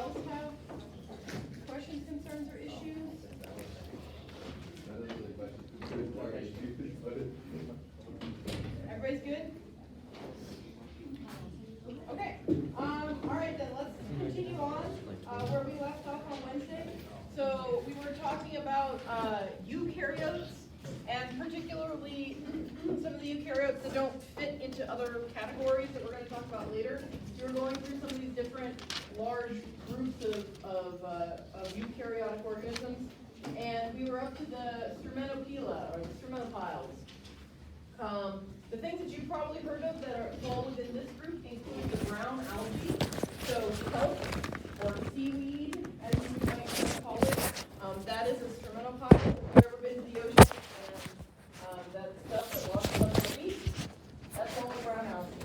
else have questions, concerns, or issues? Everybody's good? Okay. All right, then let's continue on where we left off on Wednesday. So we were talking about eukaryotes, and particularly some of the eukaryotes that don't fit into other categories that we're going to talk about later. We were going through some of these different large groups of eukaryotic organisms, and we were up to the Stromatopila, or the Stromatophiles. The things that you've probably heard of that fall within this group include the brown algae, so kelp, or seaweed, as you might call it. That is a Stromatopile. If you've ever been to the ocean, and that stuff that washes up the beach, that's all the brown algae.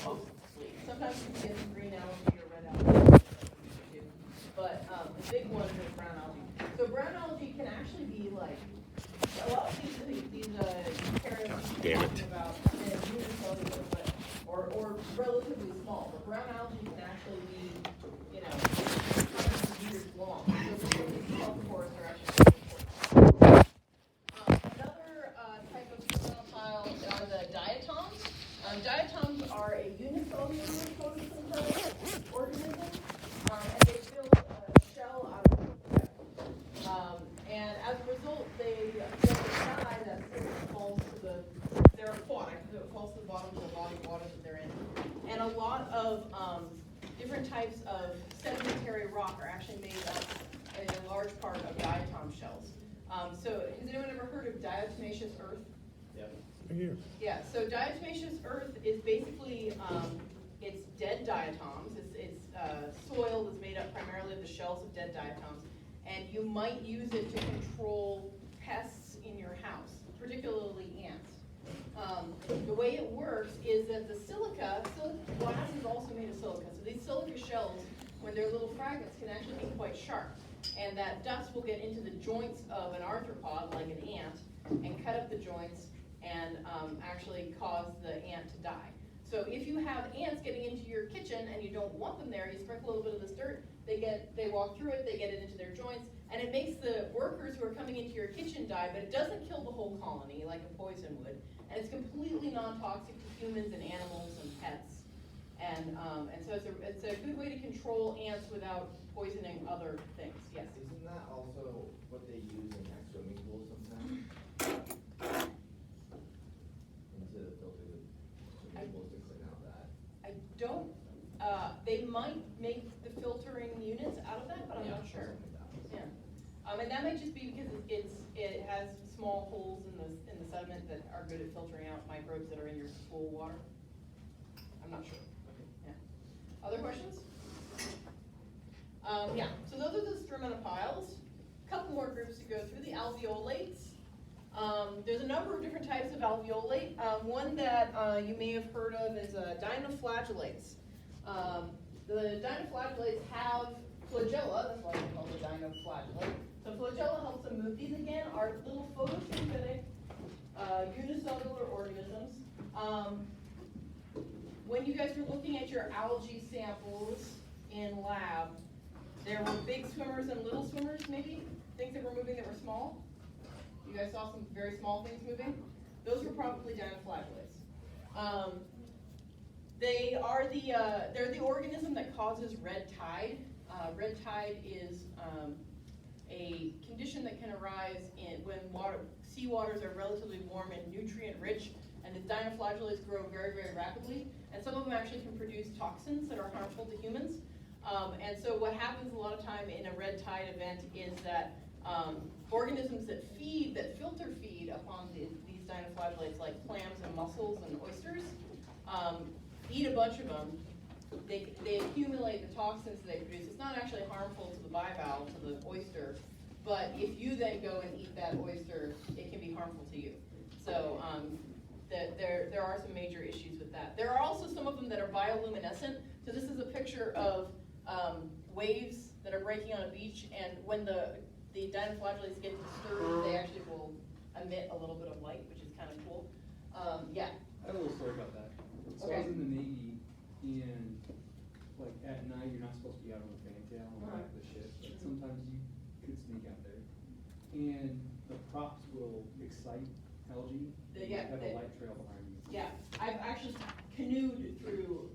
Mostly. Sometimes you can get some green algae or red algae, but the big one is brown algae. So brown algae can actually be like, a lot of these eukaryotes we're talking about unicellular, but or relatively small. But brown algae can actually be, hundreds of meters long. So these healthpores are actually very important. Another type of Stromatopile are the diatoms. Diatoms are a unicellular photosynthetic organism, and they build a shell out of wood. And as a result, they die that falls to they're aquatic, so it falls to the bottom of the body of water that they're in. And a lot of different types of sedimentary rock are actually made up in a large part of diatom shells. So has anyone ever heard of diatomaceous earth? Yeah. Yeah, so diatomaceous earth is basically, it's dead diatoms. It's soil that's made up primarily of the shells of dead diatoms. And you might use it to control pests in your house, particularly ants. The way it works is that the silica glass is also made of silica. So these silica shells, when they're little fragments, can actually be quite sharp. And that dust will get into the joints of an arthropod, like an ant, and cut up the joints and actually cause the ant to die. So if you have ants getting into your kitchen and you don't want them there, you sprinkle a little bit of this dirt, they walk through it, they get it into their joints, and it makes the workers who are coming into your kitchen die, but it doesn't kill the whole colony like a poison would. And it's completely non-toxic to humans and animals and pets. And so it's a good way to control ants without poisoning other things. Yes? Isn't that also what they use in swimming pools sometimes? Into the filter the swimming pools to clean out that? I don't, they might make the filtering units out of that, but I'm not sure. Yeah. And that might just be because it has small holes in the sediment that are good at filtering out microbes that are in your pool water. I'm not sure. Yeah. Other questions? Yeah. So those are the Stromatophiles. A couple more groups to go through. The alveolates. There's a number of different types of alveolate. One that you may have heard of is dinoflagellates. The dinoflagellates have flagella, that's why they're called the dinoflagellate. So flagella helps them move. These again are little photosynthetic unicellular organisms. When you guys were looking at your algae samples in lab, there were big swimmers and little swimmers, maybe? Things that were moving that were small? You guys saw some very small things moving? Those were probably dinoflagellates. They're the organism that causes red tide. Red tide is a condition that can arise when seawaters are relatively warm and nutrient rich, and the dinoflagellates grow very, very rapidly. And some of them actually can produce toxins that are harmful to humans. And so what happens a lot of time in a red tide event is that organisms that filter feed upon these dinoflagellates, like clams and mussels and oysters, eat a bunch of them. They accumulate the toxins that they produce. It's not actually harmful to the bivalve, to the oyster, but if you then go and eat that oyster, it can be harmful to you. So there are some major issues with that. There are also some of them that are bioluminescent. So this is a picture of waves that are breaking on a beach, and when the dinoflagellates get disturbed, they actually will emit a little bit of light, which is kind of cool. Yeah. I have a little story about that. So Okay. I was in the Navy, and like at night, you're not supposed to be out on the fantail on the back of the ship, but sometimes you could sneak out there. And the props will excite algae, and you have a light trail behind you. Yeah, I've actually canoed through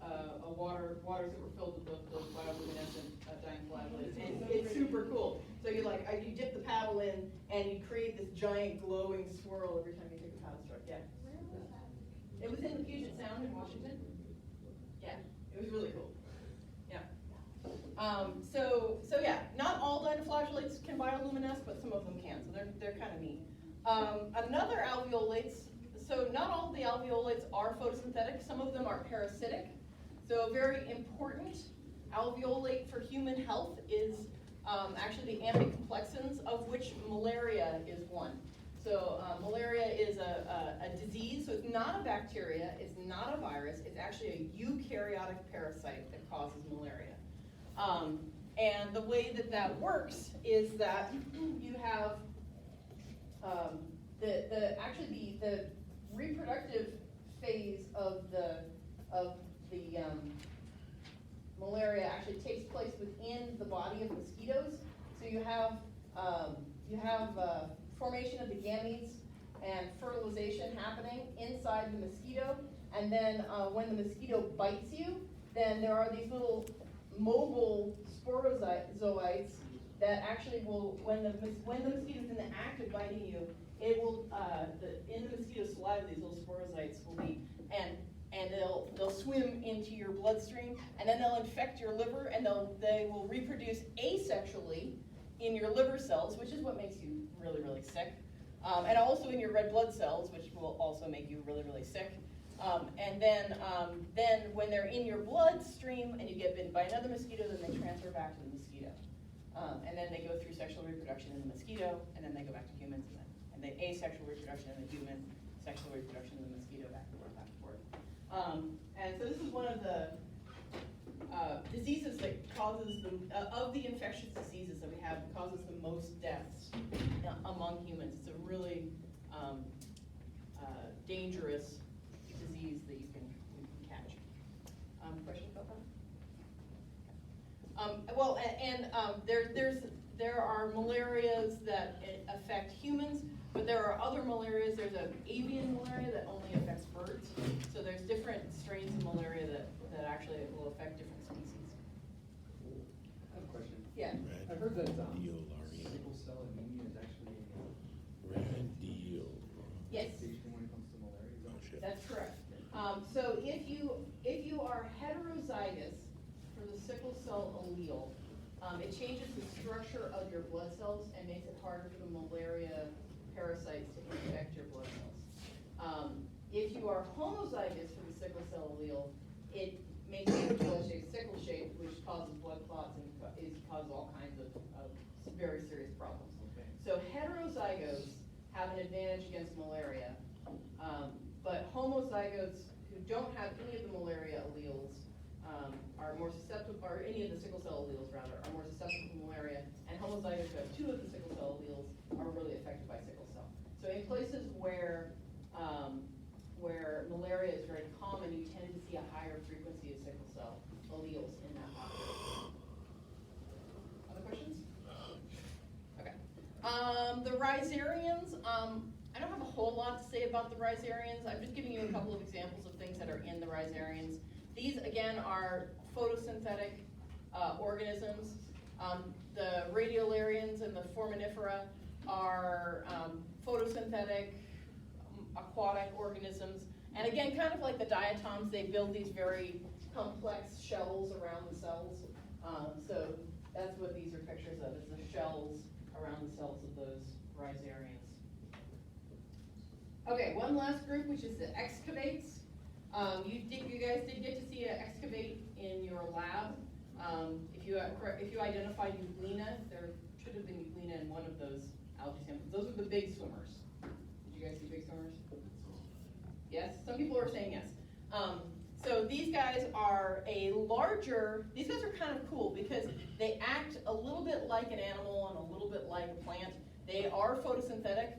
waters that were filled with those bioluminescent giant flagellates, and it's super cool. So you you dip the paddle in, and you create this giant glowing swirl every time you take a paddle stroke. Yeah. It was in the Puget Sound in Washington. Yeah, it was really cool. Yeah. So yeah, not all dinoflagellates can bioluminesce, but some of them can. So they're kind of neat. Another alveolates. So not all of the alveolates are photosynthetic. Some of them are parasitic. So a very important alveolate for human health is actually the ambicomplexans, of which malaria is one. So malaria is a disease, so it's not a bacteria, it's not a virus, it's actually a eukaryotic parasite that causes malaria. And the way that works is that you have the reproductive phase of the malaria actually takes place within the body of mosquitoes. So you have formation of the gametes and fertilization happening inside the mosquito, and then when the mosquito bites you, then there are these little mobile sporozoites that actually will, when the mosquito's in the act of biting you, it will in the mosquito's saliva, these little sporozoites will be, and they'll swim into your bloodstream, and then they'll infect your liver, and they will reproduce asexually in your liver cells, which is what makes you really, really sick, and also in your red blood cells, which will also make you really, really sick. And then when they're in your bloodstream and you get bitten by another mosquito, then they transfer back to the mosquito. And then they go through sexual reproduction in the mosquito, and then they go back to humans, and then asexual reproduction in the human, sexual reproduction in the mosquito, back and forth, back and forth. And so this is one of the diseases that causes of the infectious diseases that we have, causes the most deaths among humans. It's a really dangerous disease that you can catch. Questions about that? Well, there are malarias that affect humans, but there are other malarias. There's an avian malaria that only affects birds. So there's different strains of malaria that actually will affect different species. I have a question. Yeah. I heard that sickle cell anemia is actually Yes. when it comes to malaria. Is that That's correct. So if you are heterozygous for the sickle cell allele, it changes the structure of your blood cells and makes it harder for the malaria parasites to infect your blood cells. If you are homozygous for the sickle cell allele, it makes your blood shape sickle shaped, which causes blood clots and causes all kinds of very serious problems. okay? So heterozygotes have an advantage against malaria, but homozygotes who don't have any of the malaria alleles are more susceptible, or any of the sickle cell alleles rather, are more susceptible to malaria, and homozygotes who have two of the sickle cell alleles are really affected by sickle cell. So in places where malaria is very common, you tend to see a higher frequency of sickle cell alleles in that population. Other questions? Okay. The rhizarians, I don't have a whole lot to say about the rhizarians. I'm just giving you a couple of examples of things that are in the rhizarians. These, again, are photosynthetic organisms. The radiolarians and the foraminifera are photosynthetic aquatic organisms. And again, kind of like the diatoms, they build these very complex shells around the cells. So that's what these are pictures of, is the shells around the cells of those rhizarians. Okay, one last group, which is the excavates. You guys did get to see an excavate in your lab. If you identified euglena, there should have been euglena in one of those algae samples. Those are the big swimmers. Did you guys see big swimmers? Yes? Some people are saying yes. So these guys are these guys are kind of cool because they act a little bit like an animal and a little bit like a plant. They are photosynthetic,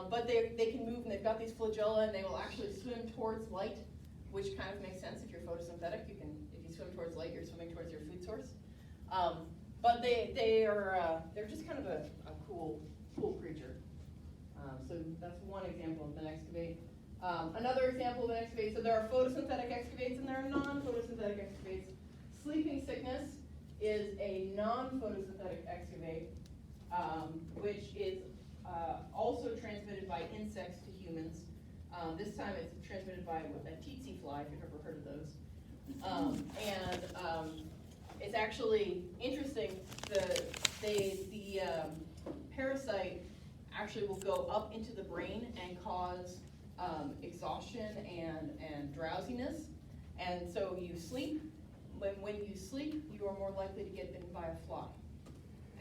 but they can move, and they've got these flagella, and they will actually swim towards light, which kind of makes sense if you're photosynthetic. If you you swim towards light, you're swimming towards your food source. But they're just kind of a cool creature. So that's one example of an excavate. Another example of an excavate, so there are photosynthetic excavates and there are non-photosynthetic excavates. Sleeping sickness is a non-photosynthetic excavate, which is also transmitted by insects to humans. This time it's transmitted by a tsetse fly, if you've ever heard of those. It's actually interesting, the parasite actually will go up into the brain and cause exhaustion and drowsiness. And so you sleep. When you sleep, you are more likely to get bitten by a fly.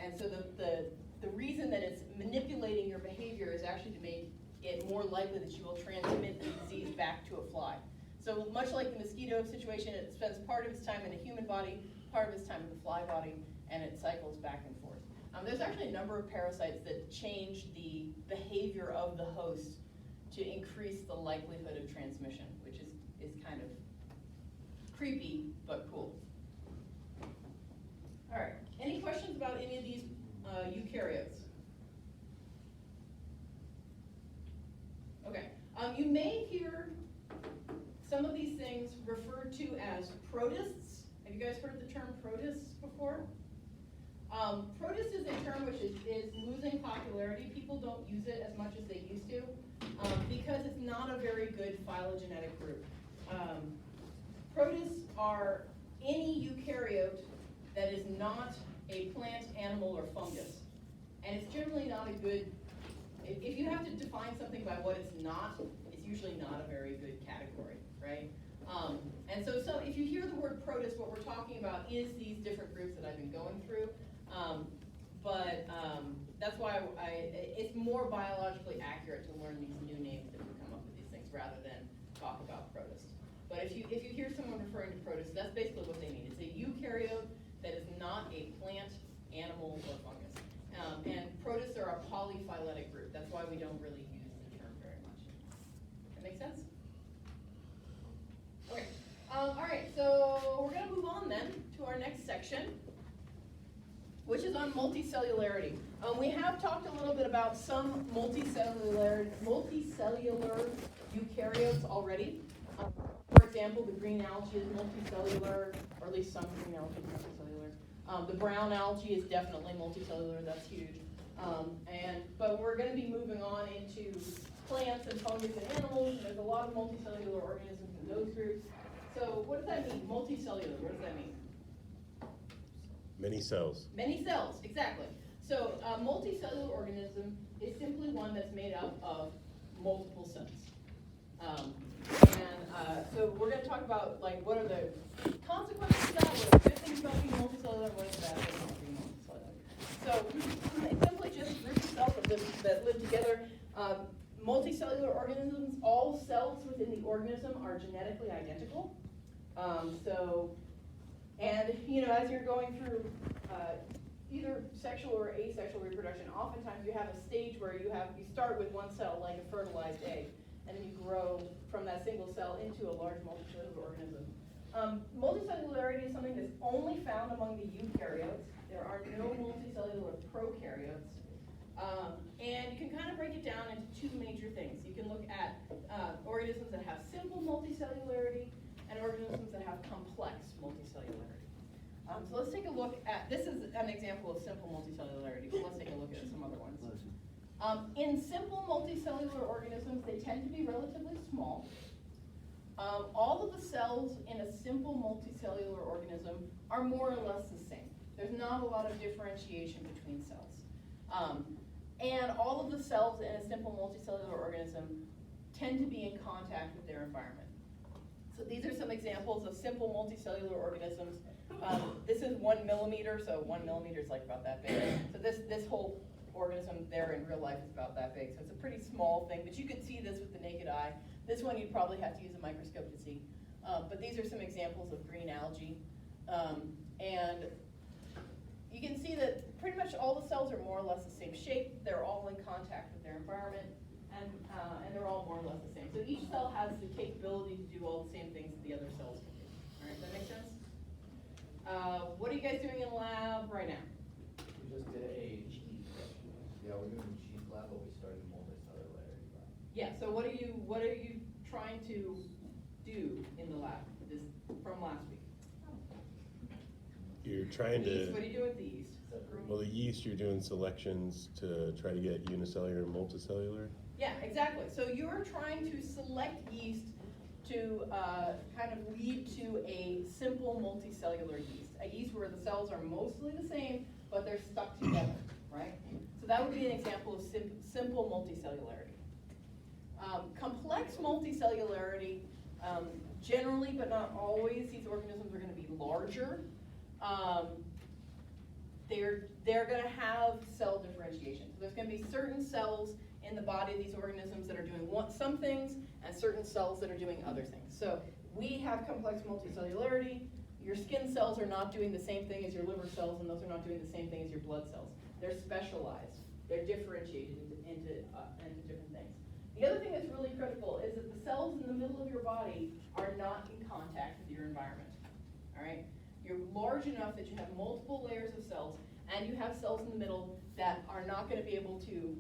And so the reason that it's manipulating your behavior is actually to make it more likely that you will transmit the disease back to a fly. So much like the mosquito situation, it spends part of its time in a human body, part of its time in the fly body, and it cycles back and forth. There's actually a number of parasites that change the behavior of the host to increase the likelihood of transmission, which is kind of creepy, but cool. All right, any questions about any of these eukaryotes? Okay, you may hear some of these things referred to as protists. Have you guys heard the term protists before? Protist is a term which is losing popularity. People don't use it as much as they used to because it's not a very good phylogenetic group. Protists are any eukaryote that is not a plant, animal, or fungus. And it's generally not a good, if you have to define something by what it's not, it's usually not a very good category, right? And so if you hear the word protist, what we're talking about is these different groups that I've been going through. That's why it's more biologically accurate to learn these new names that we come up with these things rather than talk about protists. But if you hear someone referring to protists, that's basically what they mean. It's a eukaryote that is not a plant, animal, or fungus. And protists are a polyphyletic group. That's why we don't really use the term very much. That make sense? Okay. All right, so we're going to move on then to our next section, which is on multicellularity. We have talked a little bit about some multicellular eukaryotes already. For example, the green algae is multicellular, or at least some green algae is multicellular. The brown algae is definitely multicellular, that's huge. But we're going to be moving on into plants and fungus and animals. There's a lot of multicellular organisms in those groups. So what does that mean, multicellular? What does that mean? Many cells. Many cells, exactly. So a multicellular organism is simply one that's made up of multiple cells. So we're going to talk about what are the consequences of that, what are the good things about being multicellular, and what are the bad things about being multicellular. So it's simply just groups of cells that live together. Multicellular organisms, all cells within the organism are genetically identical. As you're going through either sexual or asexual reproduction, oftentimes you have a stage where you start with one cell, like a fertilized egg, and then you grow from that single cell into a large multicellular organism. Multicellularity is something that's only found among the eukaryotes. There are no multicellular prokaryotes. And you can kind of break it down into two major things. You can look at organisms that have simple multicellularity and organisms that have complex multicellularity. So let's take a look at, this is an example of simple multicellularity, but let's take a look at some other ones. In simple multicellular organisms, they tend to be relatively small. All of the cells in a simple multicellular organism are more or less the same. There's not a lot of differentiation between cells. And all of the cells in a simple multicellular organism tend to be in contact with their environment. So these are some examples of simple multicellular organisms. This is 1 millimeter, so 1 millimeter is like about that big. So this whole organism there in real life is about that big. So it's a pretty small thing, but you could see this with the naked eye. This one you'd probably have to use a microscope to see. But these are some examples of green algae. And you can see that pretty much all the cells are more or less the same shape. They're all in contact with their environment, and they're all more or less the same. So each cell has the capability to do all the same things that the other cells can do. All right, does that make sense? What are you guys doing in the lab right now? We just did a cheese, yeah, we're doing cheese lab, but we started multicellularity lab. Yeah, so what are you trying to do in the lab from last week? You're trying Yeast, what to, do you do with the yeast? well, the yeast, you're doing selections to try to get unicellular and multicellular. Yeah, exactly. So you're trying to select yeast to kind of lead to a simple multicellular yeast. A yeast where the cells are mostly the same, but they're stuck together, right? So that would be an example of simple multicellularity. Complex multicellularity, generally but not always, these organisms are going to be larger. They're going to have cell differentiation. So there's going to be certain cells in the body of these organisms that are doing some things and certain cells that are doing other things. So we have complex multicellularity. Your skin cells are not doing the same thing as your liver cells, and those are not doing the same thing as your blood cells. They're specialized. They're differentiated into different things. The other thing that's really critical is that the cells in the middle of your body are not in contact with your environment. All right? You're large enough that you have multiple layers of cells, and you have cells in the middle that are not going to be able to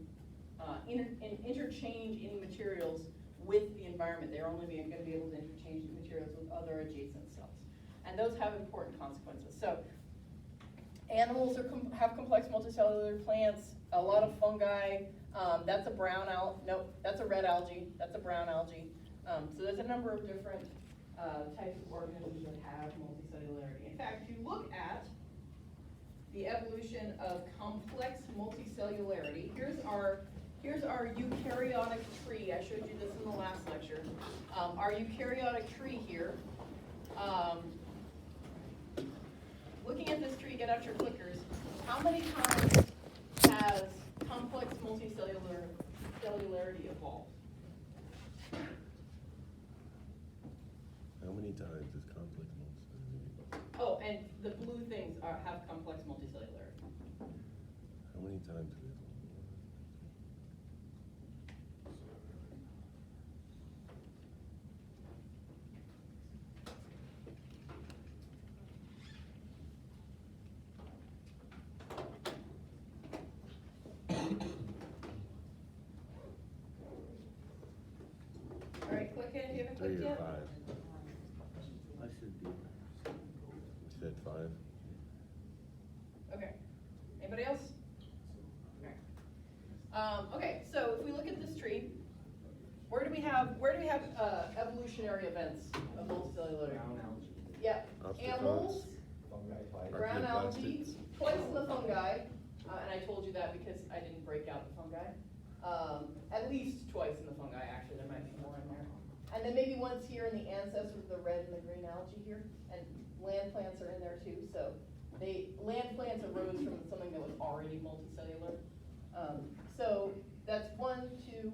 interchange any materials with the environment. They're only going to be able to interchange materials with other adjacent cells. And those have important consequences. So animals have complex multicellular plants, a lot of fungi. That's a brown nope, that's a red algae. That's a brown algae. So there's a number of different types of organisms that have multicellularity. In fact, if you look at the evolution of complex multicellularity, here's our eukaryotic tree. I showed you this in the last lecture. Our eukaryotic tree here. Looking at this tree, get out your clickers. How many times has complex multicellularity evolved? How many times is complex multicellular? Oh, and the blue things have complex multicellularity. How many times is it? All right, click in. You haven't 3 clicked or yet? 5? I should be. You said 5? Okay. Anybody else? Okay, so if we look at this tree, where do we have evolutionary events of multicellularity? Brown algae. Yep. Animals, Fungi, pie. brown algae, Archaeoplastids. twice in the fungi, and I told you that because I didn't break out the fungi. At least twice in the fungi, actually, there might be more in there. And then maybe once here in the ancestors, the red and the green algae here, and land plants are in there too. So land plants arose from something that was already multicellular. So that's 1, 2,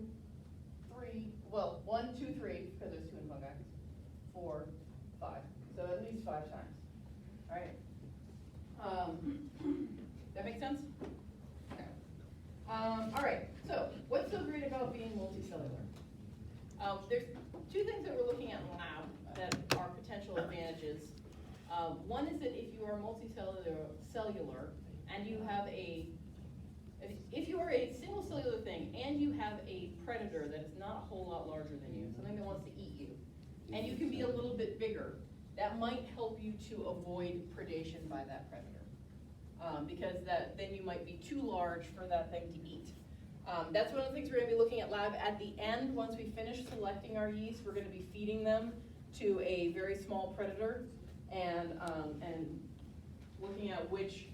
3. Well, 1, 2, 3 because there's 2 in fungi. 4, 5. So at least 5 times. All right. That make sense? Okay. All right. So what's so great about being multicellular? There's 2 things that we're looking at in the lab that are potential advantages. One is that if you are multicellular and you have if you are a single cellular thing and you have a predator that is not a whole lot larger than you, something that wants to eat you, and you can be a little bit bigger, that might help you to avoid predation by that predator. Because then you might be too large for that thing to eat. That's one of the things we're going to be looking at lab. At the end, once we finish selecting our yeast, we're going to be feeding them to a very small predator and looking at which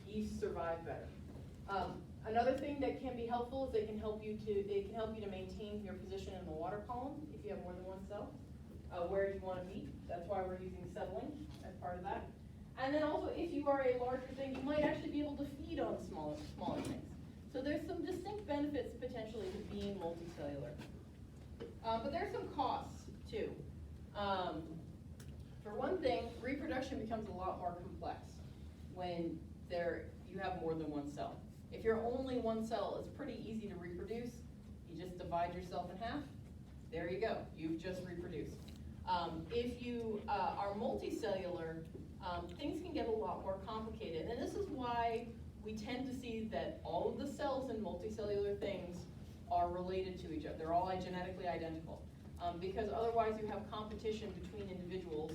yeast survive better. Another thing that can be helpful is they can help you to maintain your position in the water column if you have more than one cell, where you want to be. That's why we're using settling as part of that. And then also, if you are a larger thing, you might actually be able to feed on smaller things. So there's some distinct benefits potentially to being multicellular. But there's some costs too. For one thing, reproduction becomes a lot more complex when you have more than one cell. If you're only one cell, it's pretty easy to reproduce. You just divide yourself in half. There you go. You've just reproduced. If you are multicellular, things can get a lot more complicated. And this is why we tend to see that all of the cells in multicellular things are related to each other. They're all genetically identical. Because otherwise you have competition between individuals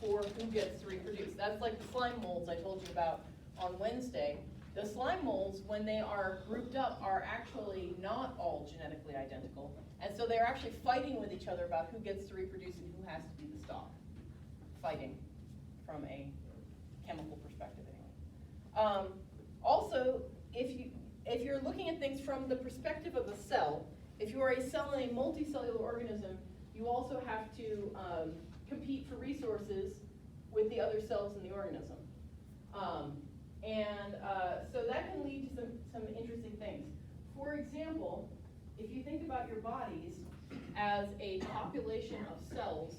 for who gets to reproduce. That's like the slime molds I told you about on Wednesday. The slime molds, when they are grouped up, are actually not all genetically identical. And so they're actually fighting with each other about who gets to reproduce and who has to be the stock. Fighting from a chemical perspective anyway. Also, if you're looking at things from the perspective of a cell, if you are a cell in a multicellular organism, you also have to compete for resources with the other cells in the organism. So that can lead to some interesting things. For example, if you think about your bodies as a population of cells,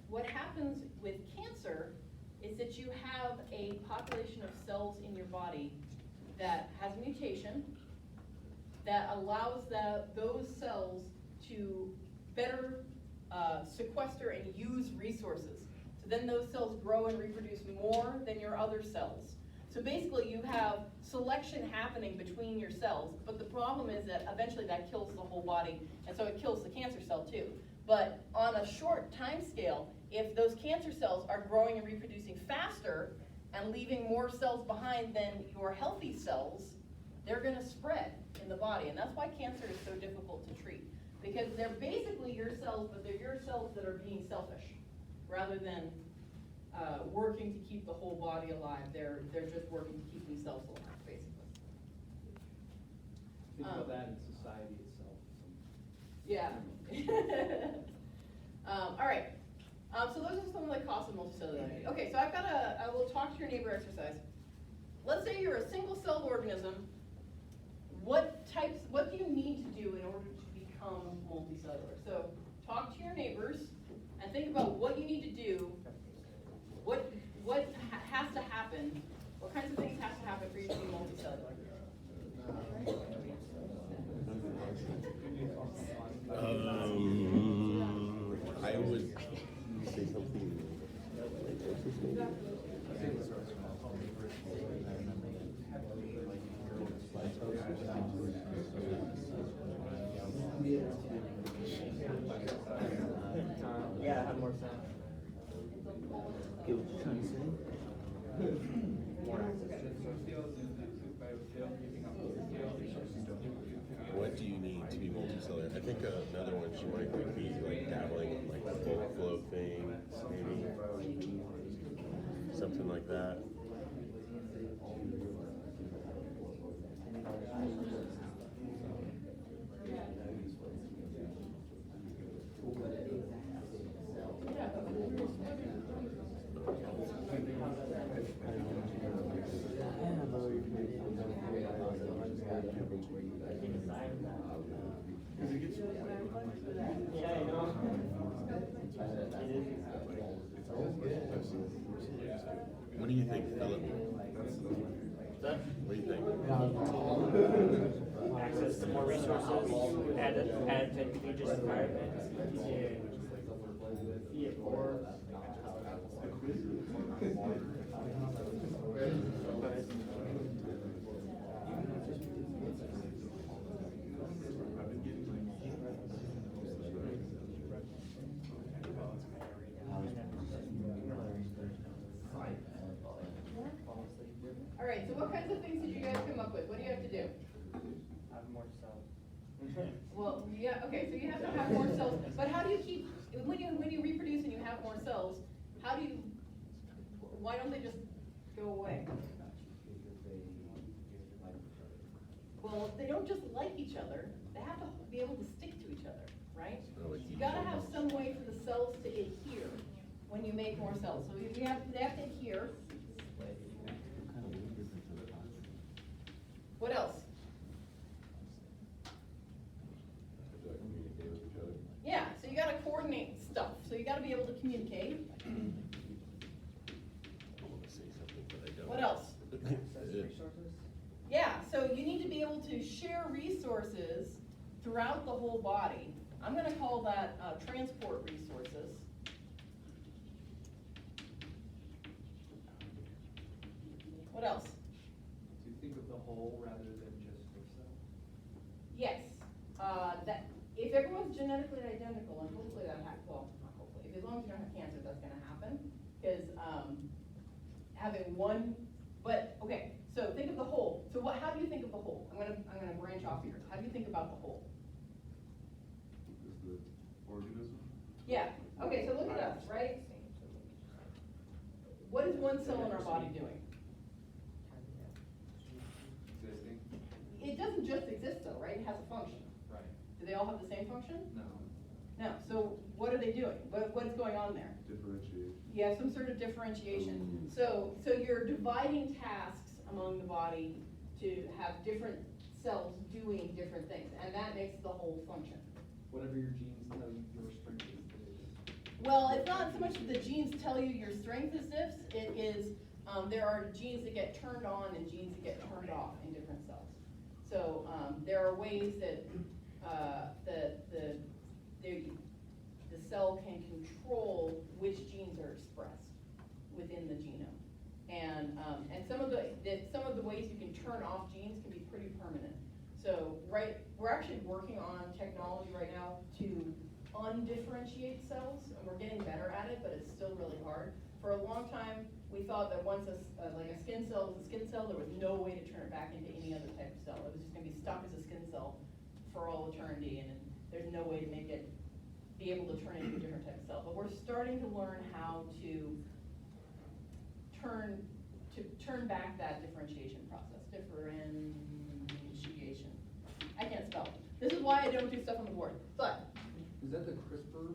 what happens with cancer is that you have a population of cells in your body that has a mutation that allows those cells to better sequester and use resources. So then those cells grow and reproduce more than your other cells. So basically you have selection happening between your cells, but the problem is that eventually that kills the whole body, and so it kills the cancer cell too. But on a short time scale, if those cancer cells are growing and reproducing faster and leaving more cells behind than your healthy cells, they're going to spread in the body. And that's why cancer is so difficult to treat. Because they're basically your cells, but they're your cells that are being selfish, rather than working to keep the whole body alive. They're just working to keep themselves alive, basically. Think about that in society itself. Yeah. All right. So those are some of the costs of multicellularity. Okay, so I will talk to your neighbor exercise. Let's say you're a single-celled organism. What do you need to do in order to become multicellular? So talk to your neighbors and think about what you need to do. What has to happen? What kinds of things have to happen for you to be multicellular? I would say something. Yeah, have more sound. Get what you're trying to say. What do you need to be multicellular? I think another one she might be like dabbling in like the bulk flow thing, maybe something like that. What do you think, Philip? What do you think? Access to more resources, advantageous environment, or All right, so what kinds of things did you guys come up with? What do you have to do? have more cells. Well, yeah, okay, so you have to have more cells, but how do you keep, when you reproduce and you have more cells, why don't they just go away? Well, they don't just like each other, they have to be able to stick to each other, right? You gotta have some way for the cells to adhere when you make more cells. So they have to adhere. What else? Yeah, so you gotta coordinate stuff. So you gotta be able to communicate. I want to say something, but I don't. What else? Resources? Yeah, so you need to be able to share resources throughout the whole body. I'm gonna call that transport resources. What else? To think of the whole rather than just the cell. Yes, that, if everyone's genetically identical, and hopefully that happens, well, not hopefully, as long as you don't have cancer, that's gonna happen. Because, having one, but, okay, so think of the whole. So how do you think of the whole? I'm gonna branch off here. How do you think about the whole? Is the organism? Yeah, okay, so look at us, right? What is one cell in our body doing? Existing? It doesn't just exist though, right? It has a function. Right. Do they all have the same function? No. No, so what are they doing? What's going on there? Differentiate. You have some sort of differentiation. So you're dividing tasks among the body to have different cells doing different things, and that makes the whole function. Whatever your genes tell you your strength is. Well, it's not so much that the genes tell you your strength is this, it is, there are genes that get turned on and genes that get turned off in different cells. So there are ways that the cell can control which genes are expressed within the genome. And some of the ways you can turn off genes can be pretty permanent. So we're actually working on technology right now to undifferentiate cells, and we're getting better at it, but it's still really hard. For a long time, we thought that once like a skin cell was a skin cell, there was no way to turn it back into any other type of cell. It was just going to be stuck as a skin cell for all eternity, and there's no way to make it be able to turn into a different type of cell. But we're starting to learn how to turn back that differentiation process. Differentiation. I can't spell. This is why I don't do stuff on the board. But Is that the CRISPR?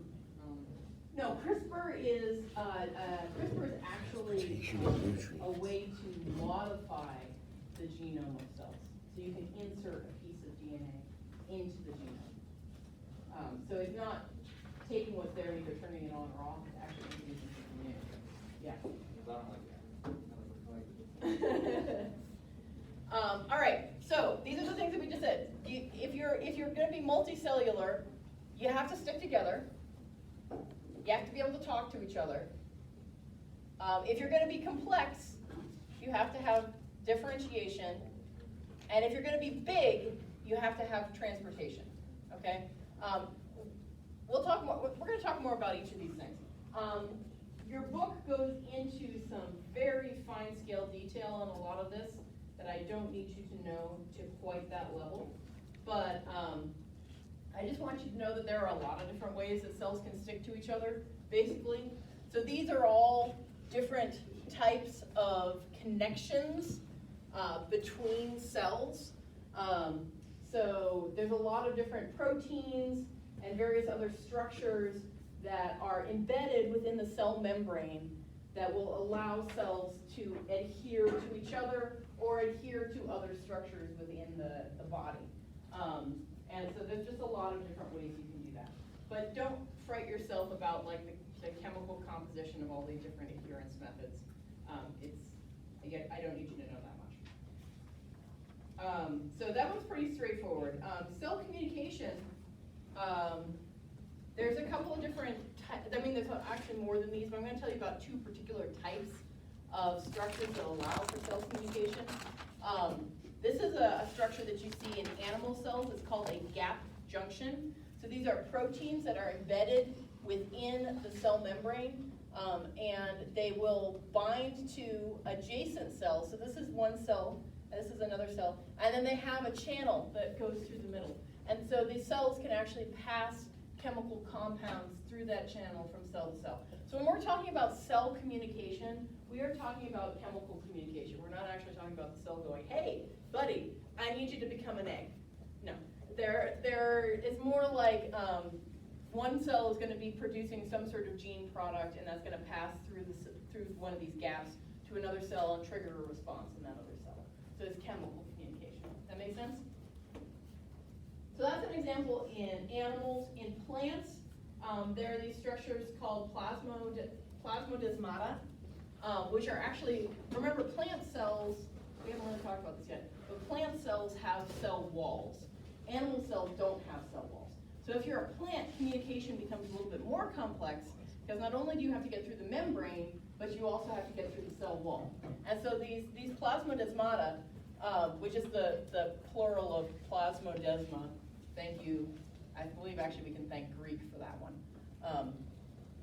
no, CRISPR is actually a way to modify the genome of cells. So you can insert a piece of DNA into the genome. So it's not taking what's there and either turning it on or off. It's actually introducing something new. Yeah. I don't like that. All right, so these are the things that we just said. If you're going to be multicellular, you have to stick together. You have to be able to talk to each other. If you're going to be complex, you have to have differentiation. And if you're going to be big, you have to have transportation. Okay? We'll talk more. We're going to talk more about each of these things. Your book goes into some very fine-scale detail on a lot of this that I don't need you to know to quite that level. But I just want you to know that there are a lot of different ways that cells can stick to each other, basically. So these are all different types of connections between cells. So there's a lot of different proteins and various other structures that are embedded within the cell membrane that will allow cells to adhere to each other or adhere to other structures within the body. And so there's just a lot of different ways you can do that. But don't fright yourself about like the chemical composition of all these different adherence methods. I don't need you to know that much. So that one's pretty straightforward. Cell communication, there's a couple of different types. I mean, there's actually more than these, but I'm going to tell you about two particular types of structures that allow for cell communication. This is a structure that you see in animal cells. It's called a gap junction. So these are proteins that are embedded within the cell membrane, and they will bind to adjacent cells. So this is one cell, and this is another cell, and then they have a channel that goes through the middle. And so these cells can actually pass chemical compounds through that channel from cell to cell. So when we're talking about cell communication, we are talking about chemical communication. We're not actually talking about the cell going, hey, buddy, I need you to become an egg. No, it's more like one cell is going to be producing some sort of gene product, and that's going to pass through one of these gaps to another cell and trigger a response in that other cell. So it's chemical communication. That make sense? So that's an example in animals. In plants, there are these structures called plasmodesmata, which are actually, remember plant cells, we haven't really talked about this yet, but plant cells have cell walls. Animal cells don't have cell walls. So if you're a plant, communication becomes a little bit more complex, because not only do you have to get through the membrane, but you also have to get through the cell wall. And so these plasmodesmata, which is the plural of plasmodesma, thank you. I believe actually we can thank Greek for that one.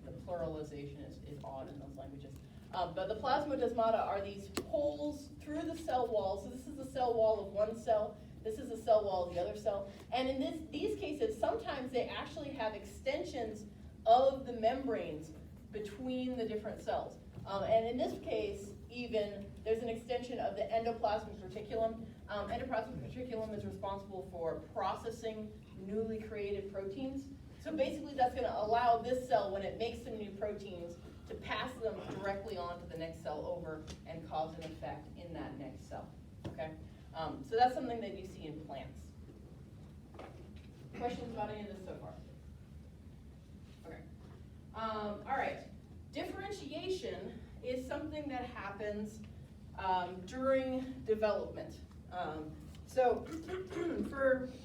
The pluralization is odd in those languages. But the plasmodesmata are these holes through the cell wall. So this is the cell wall of one cell. This is the cell wall of the other cell. And in these cases, sometimes they actually have extensions of the membranes between the different cells. And in this case, even, there's an extension of the endoplasmic reticulum. Endoplasmic reticulum is responsible for processing newly created proteins. So basically that's going to allow this cell, when it makes some new proteins, to pass them directly on to the next cell over and cause an effect in that next cell. Okay? So that's something that you see in plants. Questions about any of this so far? Okay. All right. Differentiation is something that happens during development. So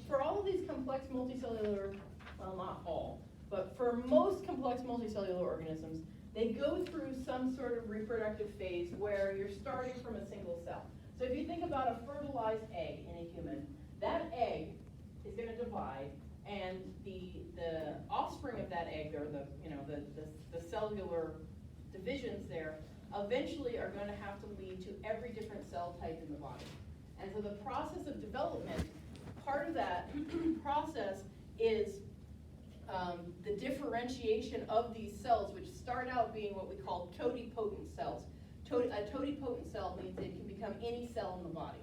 for all of these complex multicellular, well, not all, but for most complex multicellular organisms, they go through some sort of reproductive phase where you're starting from a single cell. So if you think about a fertilized egg in a human, that egg is going to divide, and the offspring of that egg, or the cellular divisions there, eventually are going to have to lead to every different cell type in the body. And so the process of development, part of that process is the differentiation of these cells, which start out being what we call totipotent cells. A totipotent cell means it can become any cell in the body.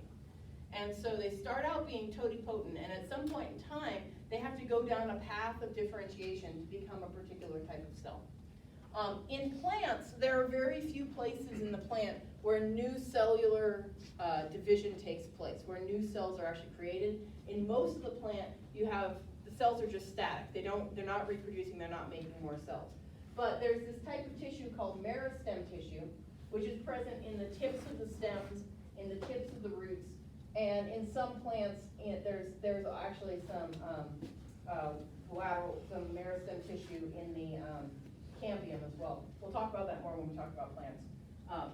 And so they start out being totipotent, and at some point in time, they have to go down a path of differentiation to become a particular type of cell. In plants, there are very few places in the plant where new cellular division takes place, where new cells are actually created. In most of the plant, you have the cells are just static. They're not reproducing. They're not making more cells. But there's this type of tissue called meristem tissue, which is present in the tips of the stems, in the tips of the roots, and in some plants, there's actually some some meristem tissue in the cambium as well. We'll talk about that more when we talk about plants.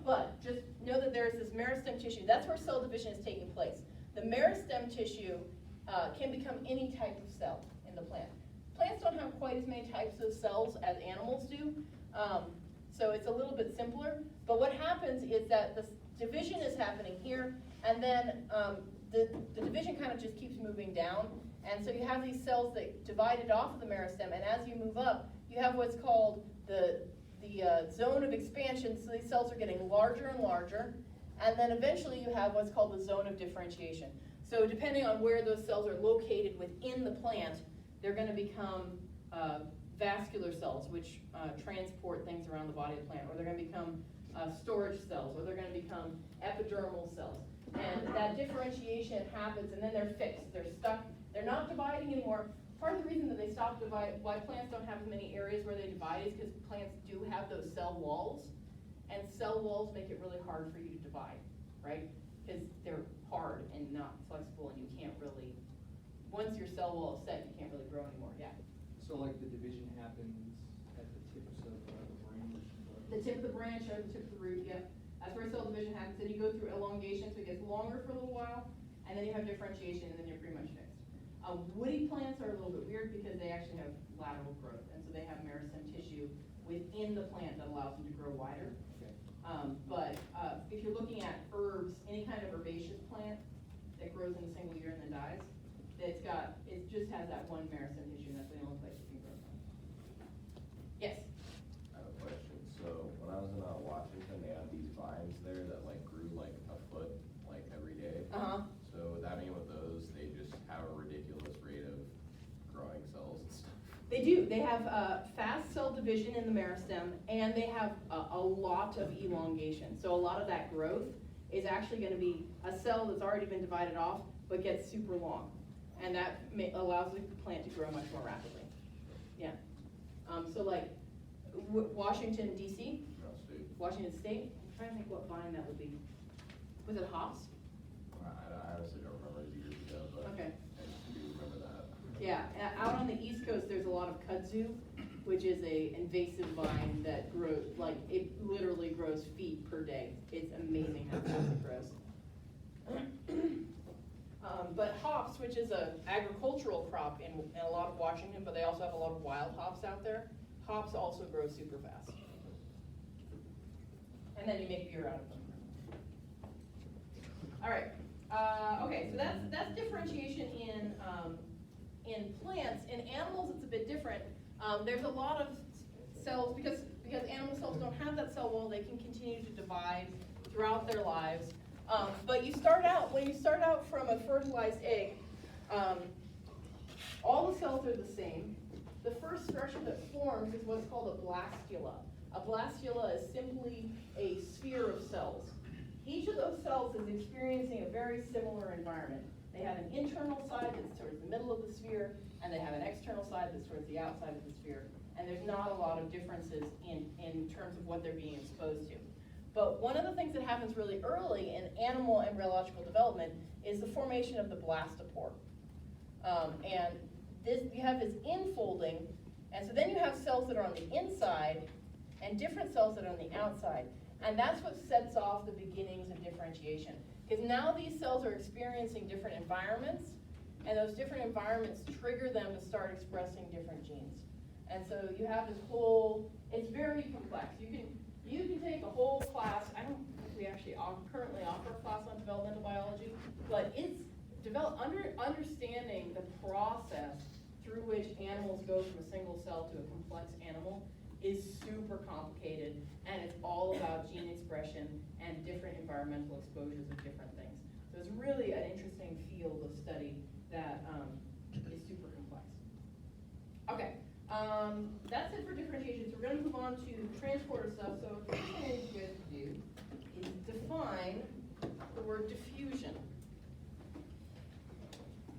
But just know that there's this meristem tissue. That's where cell division is taking place. The meristem tissue can become any type of cell in the plant. Plants don't have quite as many types of cells as animals do, so it's a little bit simpler. But what happens is that the division is happening here, and then the division kind of just keeps moving down. And so you have these cells that divided off of the meristem, and as you move up, you have what's called the zone of expansion. So these cells are getting larger and larger, and then eventually you have what's called the zone of differentiation. So depending on where those cells are located within the plant, they're going to become vascular cells, which transport things around the body of the plant, or they're going to become storage cells, or they're going to become epidermal cells. And that differentiation happens, and then they're fixed. They're stuck. They're not dividing anymore. Part of the reason that they stop dividing, why plants don't have as many areas where they divide, is because plants do have those cell walls, and cell walls make it really hard for you to divide, right? Because they're hard and not flexible, and you can't really, once your cell wall is set, you can't really grow anymore. Yeah. So like the division happens at the tips of the branch? The tip of the branch or the tip of the root, yeah. That's where cell division happens. Then you go through elongation, so it gets longer for a little while, and then you have differentiation, and then you're pretty much fixed. Woody plants are a little bit weird because they actually have lateral growth, and so they have meristem tissue within the plant that allows them to grow wider. Okay. But if you're looking at herbs, any kind of herbaceous plant that grows in a single year and then dies, it just has that one meristem tissue, and that's the only place it can grow from. Yes? I have a question. So when I was in Washington, they had these vines there that like grew like a foot like every day. Uh-huh. So would that mean with those, they just have a ridiculous rate of growing cells and stuff? They do. They have fast cell division in the meristem, and they have a lot of elongation. So a lot of that growth is actually going to be a cell that's already been divided off, but gets super long. And that allows the plant to grow much more rapidly. Yeah. So like Washington, D.C., No, State. Washington State, I'm trying to think what vine that would be. Was it hops? I honestly don't remember it years ago, but Okay. I do remember that. Yeah, out on the East Coast, there's a lot of kudzu, which is a invasive vine that grows, like, it literally grows feet per day. It's amazing how fast it grows. But hops, which is a agricultural crop in a lot of Washington, but they also have a lot of wild hops out there. Hops also grow super fast. And then you make beer out of them. All right. Okay, so that's differentiation in plants. In animals, it's a bit different. There's a lot of cells, because animal cells don't have that cell wall, they can continue to divide throughout their lives. But when you start out from a fertilized egg, all the cells are the same. The first structure that forms is what's called a blastula. A blastula is simply a sphere of cells. Each of those cells is experiencing a very similar environment. They have an internal side that's towards the middle of the sphere, and they have an external side that's towards the outside of the sphere. And there's not a lot of differences in terms of what they're being exposed to. But one of the things that happens really early in animal embryological development is the formation of the blastopore. And you have this infolding, and so then you have cells that are on the inside and different cells that are on the outside. And that's what sets off the beginnings of differentiation. Because now these cells are experiencing different environments, and those different environments trigger them to start expressing different genes. And so you have this whole, it's very complex. You can take a whole class. I don't think we actually currently offer a class on developmental biology, but it's understanding the process through which animals go from a single cell to a complex animal is super complicated, and it's all about gene expression and different environmental exposures of different things. So it's really an interesting field of study that is super complex. Okay. That's it for differentiation. So we're going to move on to transporter stuff. So the first thing I need you guys to do is define the word diffusion.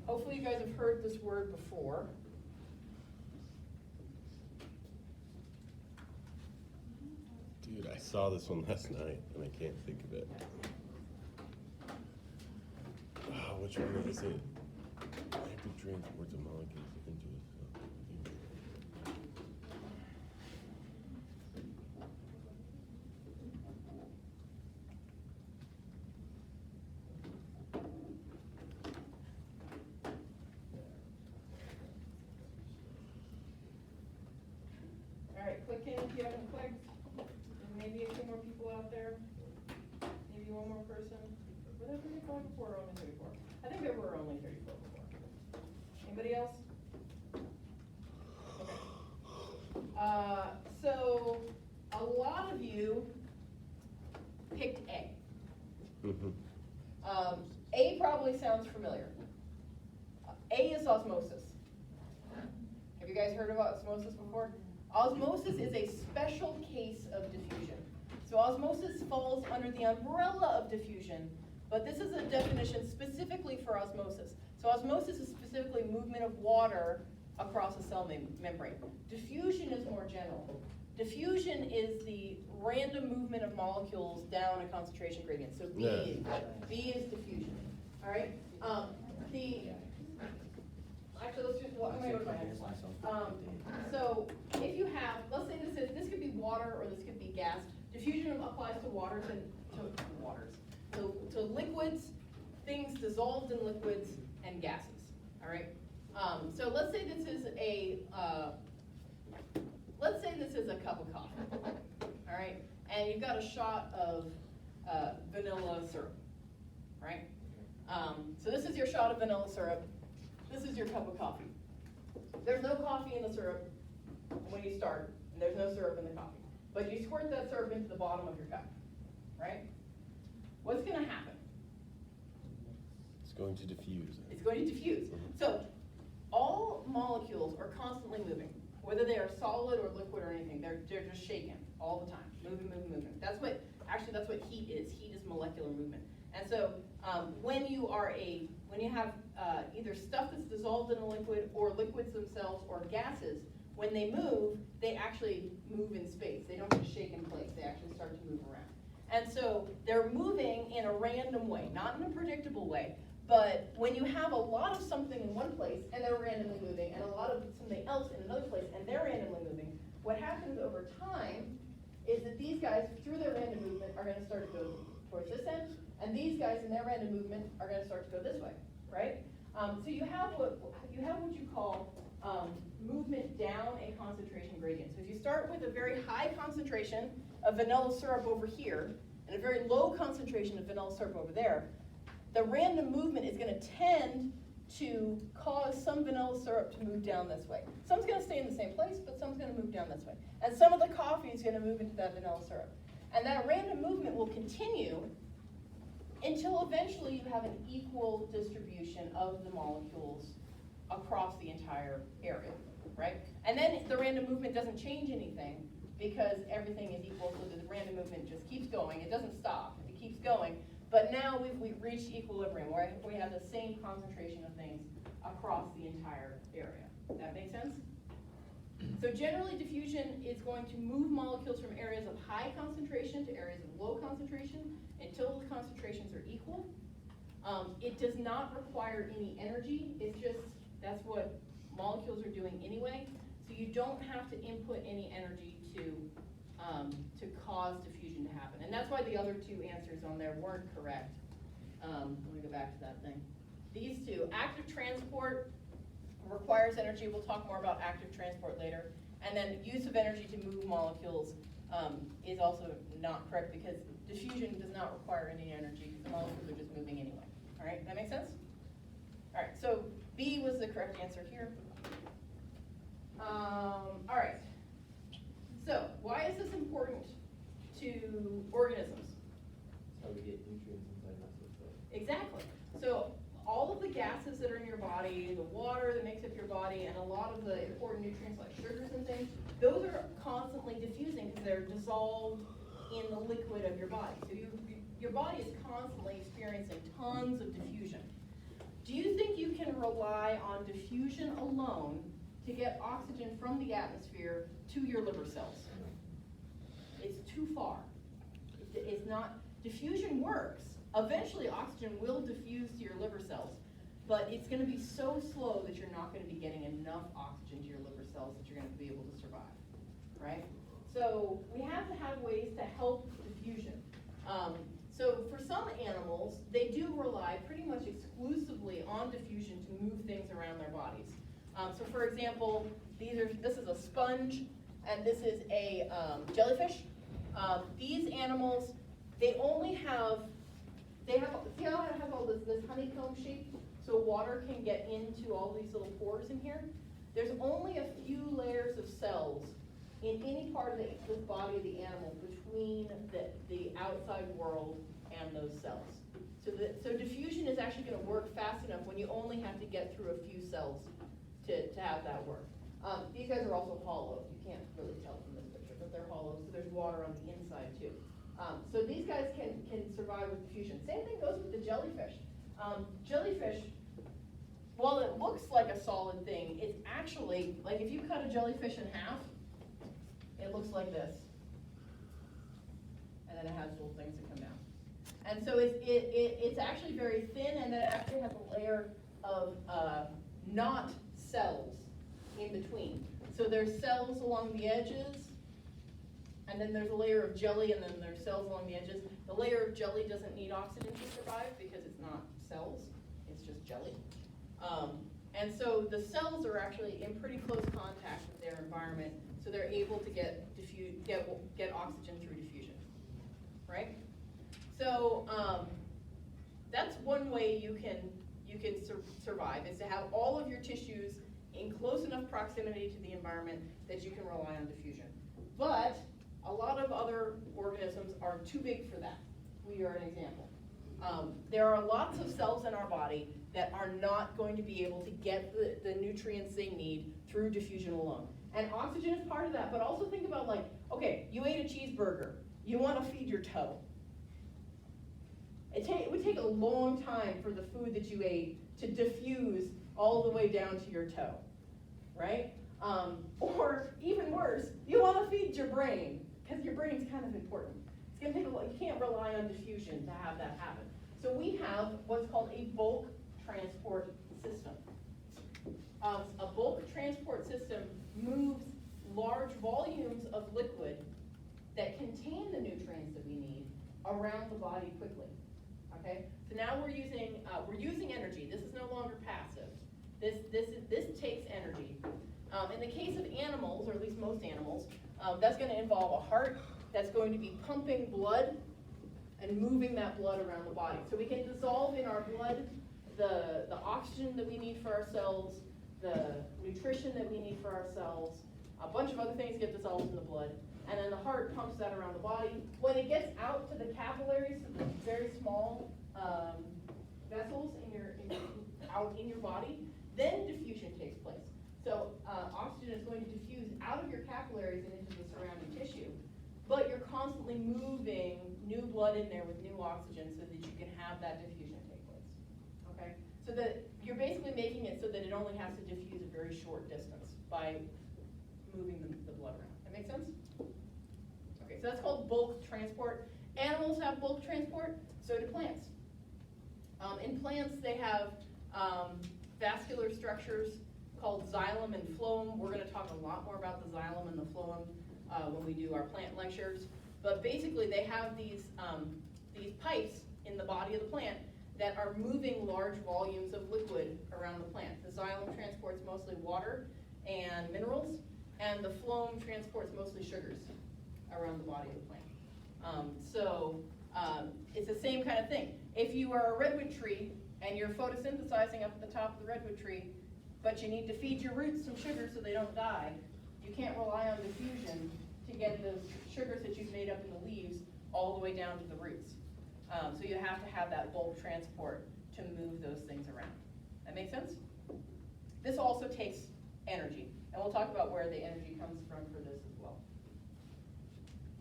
Hopefully you guys have heard this word before. Dude, I saw this one last night, and I can't think of it. Oh, which one is it? Active transports of molecules into a cell. All right, click in if you haven't clicked. And maybe a few more people out there. Maybe one more person. Were there 35 before or only 34? I think there were only 34 before. Anybody else? Okay. So a lot of you picked A. A probably sounds familiar. A is osmosis. Have you guys heard of osmosis before? Osmosis is a special case of diffusion. So osmosis falls under the umbrella of diffusion, but this is a definition specifically for osmosis. So osmosis is specifically movement of water across a cell membrane. Diffusion is more general. Diffusion is the random movement of molecules down a concentration gradient. So B is diffusion. All right. Actually, let's just. I'm gonna go to my next slide. So if you have, let's say this could be water or this could be gas. Diffusion applies to waters and to liquids, things dissolved in liquids, and gases. All right. So let's say this is a cup of coffee. All right, and you've got a shot of vanilla syrup. Right. So this is your shot of vanilla syrup. This is your cup of coffee. There's no coffee in the syrup when you start, and there's no syrup in the coffee. But you squirt that syrup into the bottom of your cup, right? What's going to happen? It's going to diffuse. It's going to diffuse. So all molecules are constantly moving, whether they are solid or liquid or anything. They're just shaking all the time, moving. That's what heat is. Heat is molecular movement. And so when you have either stuff that's dissolved in a liquid or liquids themselves or gases, when they move, they actually move in space. They don't just shake in place. They actually start to move around. And so they're moving in a random way, not in a predictable way, But when you have a lot of something in one place and they're randomly moving, and a lot of something else in another place and they're randomly moving, what happens over time is that these guys, through their random movement, are gonna start to go towards this end, and these guys in their random movement are gonna start to go this way, right? So you have what you call movement down a concentration gradient. So if you start with a very high concentration of vanilla syrup over here, and a very low concentration of vanilla syrup over there, the random movement is going to tend to cause some vanilla syrup to move down this way. Some's going to stay in the same place, but some's going to move down this way. And some of the coffee is going to move into that vanilla syrup. And that random movement will continue until eventually you have an equal distribution of the molecules across the entire area, right? And then the random movement doesn't change anything because everything is equal, so the random movement just keeps going. It doesn't stop, it keeps going. But now we've reached equilibrium, where we have the same concentration of things across the entire area. That make sense? So generally, diffusion is going to move molecules from areas of high concentration to areas of low concentration until the concentrations are equal. It does not require any energy. It's just, that's what molecules are doing anyway. So you don't have to input any energy to cause diffusion to happen. And that's why the other two answers on there weren't correct. Let me go back to that thing. These two, active transport requires energy. We'll talk more about active transport later. And then use of energy to move molecules is also not correct because diffusion does not require any energy because the molecules are just moving anyway. All right, that makes sense? All right, so B was the correct answer here. All right, so why is this important to organisms? That's how we get nutrients inside that stuff. Exactly. So all of the gases that are in your body, the water that makes up your body, and a lot of the important nutrients like sugars and things, those are constantly diffusing because they're dissolved in the liquid of your body. So your body is constantly experiencing tons of diffusion. Do you think you can rely on diffusion alone to get oxygen from the atmosphere to your liver cells? It's too far. It's not, diffusion works. Eventually oxygen will diffuse to your liver cells, but it's going to be so slow that you're not going to be getting enough oxygen to your liver cells that you're going to be able to survive, right? So we have to have ways to help diffusion. So for some animals, they do rely pretty much exclusively on diffusion to move things around their bodies. So for example, this is a sponge and this is a jellyfish. These animals, see how it has all this honeycomb shape, so water can get into all these little pores in here? There's only a few layers of cells in any part of the body of the animal between the outside world and those cells. So diffusion is actually going to work fast enough when you only have to get through a few cells to have that work. These guys are also hollow. You can't really tell from this picture, but they're hollow, so there's water on the inside too. So these guys can survive with diffusion. Same thing goes with the jellyfish. Jellyfish, while it looks like a solid thing, it's actually, like if you cut a jellyfish in half, it looks like this. And then it has little things that come down. And so it's actually very thin, and then it actually has a layer of not cells in between. So there's cells along the edges, and then there's a layer of jelly, and then there's cells along the edges. The layer of jelly doesn't need oxygen to survive because it's not cells, it's just jelly. And so the cells are actually in pretty close contact with their environment, so they're able to get oxygen through diffusion, right? So that's one way you can survive, is to have all of your tissues in close enough proximity to the environment that you can rely on diffusion. But a lot of other organisms are too big for that. We are an example. There are lots of cells in our body that are not going to be able to get the nutrients they need through diffusion alone. And oxygen is part of that, but also think about, like, okay, you ate a cheeseburger. You want to feed your toe. It would take a long time for the food that you ate to diffuse all the way down to your toe, right? Or even worse, you want to feed your brain, because your brain's kind of important. It's going to take a lot. You can't rely on diffusion to have that happen. So we have what's called a bulk transport system. A bulk transport system moves large volumes of liquid that contain the nutrients that we need around the body quickly. Okay, so now we're using energy. This is no longer passive. This takes energy. In the case of animals, or at least most animals, that's going to involve a heart that's going to be pumping blood and moving that blood around the body. So we can dissolve in our blood the oxygen that we need for our cells, the nutrition that we need for our cells, a bunch of other things get dissolved in the blood, and then the heart pumps that around the body. When it gets out to the capillaries, so the very small vessels out in your body, then diffusion takes place. So oxygen is going to diffuse out of your capillaries and into the surrounding tissue, but you're constantly moving new blood in there with new oxygen so that you can have that diffusion take place. Okay? So that you're basically making it so that it only has to diffuse a very short distance by moving the blood around. That make sense? Okay, so that's called bulk transport. Animals have bulk transport, so do plants. In plants, they have vascular structures called xylem and phloem. We're going to talk a lot more about the xylem and the phloem when we do our plant lectures. But basically, they have these pipes in the body of the plant that are moving large volumes of liquid around the plant. The xylem transports mostly water and minerals, and the phloem transports mostly sugars around the body of the plant. It's the same kind of thing. If you are a redwood tree and you're photosynthesizing up at the top of the redwood tree, but you need to feed your roots some sugar so they don't die, you can't rely on diffusion to get those sugars that you've made up in the leaves all the way down to the roots. So you have to have that bulk transport to move those things around. That make sense? This also takes energy, and we'll talk about where the energy comes from for this as well.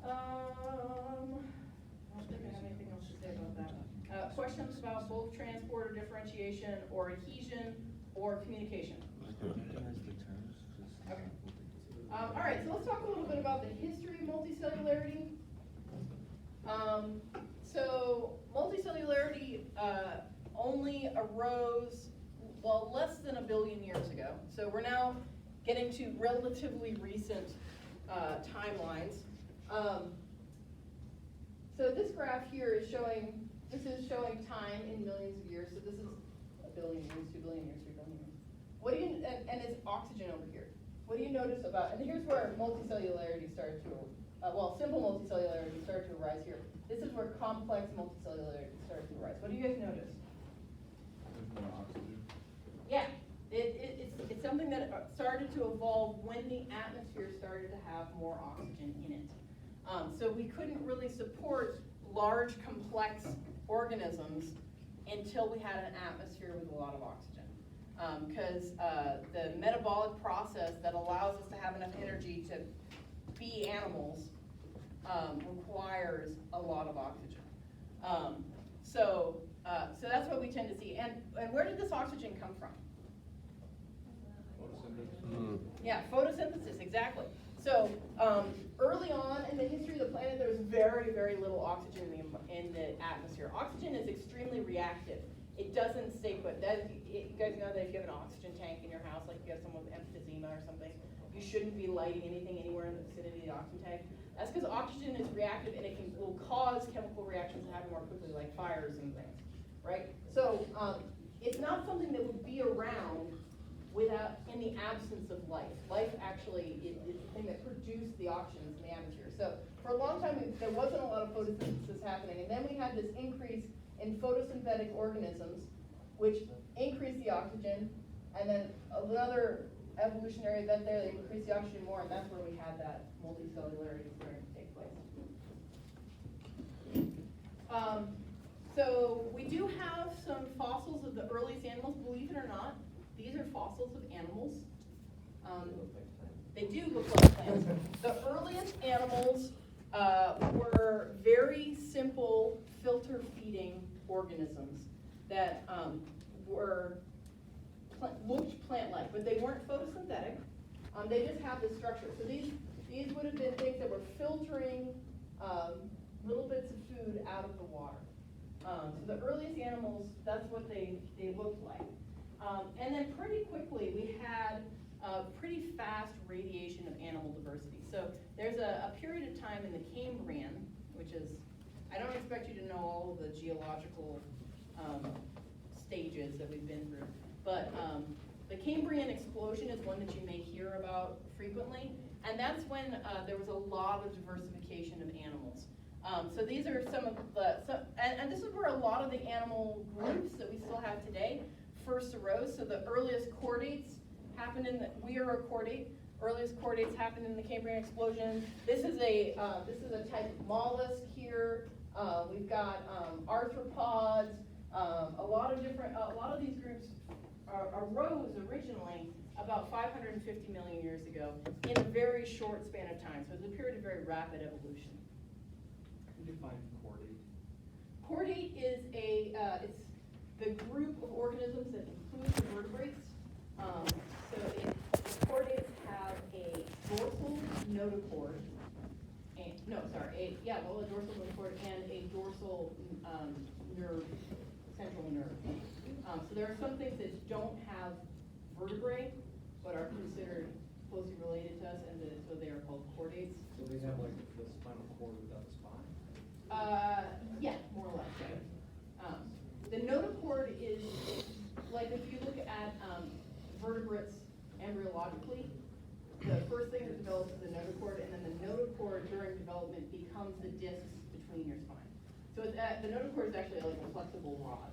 I don't think I have anything else to say about that. Questions about bulk transport or differentiation or adhesion or communication? Okay. All right, so let's talk a little bit about the history of multicellularity. So multicellularity only arose, well, less than 1 billion years ago. So we're now getting to relatively recent timelines. So this graph here is showing, time in millions of years. So this is 1 billion years, 2 billion years, 3 billion years. What do you, and it's oxygen over here. What do you notice about, and here's where multicellularity started to, simple multicellularity started to arise here. This is where complex multicellularity started to arise. What do you guys notice? There's more oxygen. Yeah, it's something that started to evolve when the atmosphere started to have more oxygen in it. So we couldn't really support large, complex organisms until we had an atmosphere with a lot of oxygen. Because the metabolic process that allows us to have enough energy to be animals requires a lot of oxygen. So that's what we tend to see. And where did this oxygen come from? Photosynthesis. Yeah, photosynthesis, exactly. So early on in the history of the planet, there was very, very little oxygen in the atmosphere. Oxygen is extremely reactive. It doesn't stay put. You guys know that if you have an oxygen tank in your house, like you have someone with emphysema or something, you shouldn't be lighting anything anywhere in the vicinity of the oxygen tank. That's because oxygen is reactive and it will cause chemical reactions to happen more quickly, like fires and things, right? So it's not something that would be around in the absence of life. Life actually is the thing that produced the oxygen in the atmosphere. So for a long time, there wasn't a lot of photosynthesis happening, and then we had this increase in photosynthetic organisms, which increased the oxygen, and then another evolutionary event there that increased the oxygen more, and that's where we had that multicellularity starting to take place. So we do have some fossils of the earliest animals, believe it or not. These are fossils of animals. They do look like plants. The earliest animals were very simple filter-feeding organisms that looked plant-like, but they weren't photosynthetic. They just have this structure. So these would have been things that were filtering little bits of food out of the water. So the earliest animals, that's what they looked like. And then pretty quickly, we had pretty fast radiation of animal diversity. So there's a period of time in the Cambrian, which is, I don't expect you to know all of the geological stages that we've been through, but the Cambrian explosion is one that you may hear about frequently, and that's when there was a lot of diversification of animals. So these are some of and this is where a lot of the animal groups that we still have today first arose. So the earliest chordates happened in we are a chordate. Earliest chordates happened in the Cambrian explosion. This is a type of mollusk here. We've got arthropods. A lot of these groups arose originally about 550 million years ago in a very short span of time. So it's a period of very rapid evolution. Can you define chordate? Chordate is it's the group of organisms that includes the vertebrates. The chordates have a dorsal notochord, a dorsal notochord and a dorsal nerve, central nerve. So there are some things that don't have vertebrae, but are considered closely related to us, and so they are called chordates. So they have like the spinal cord without the spine? Yeah, more or less. The notochord is, like if you look at vertebrates embryologically, the first thing that develops is the notochord, and then the notochord during development becomes the discs between your spine. So the notochord is actually like a flexible rod.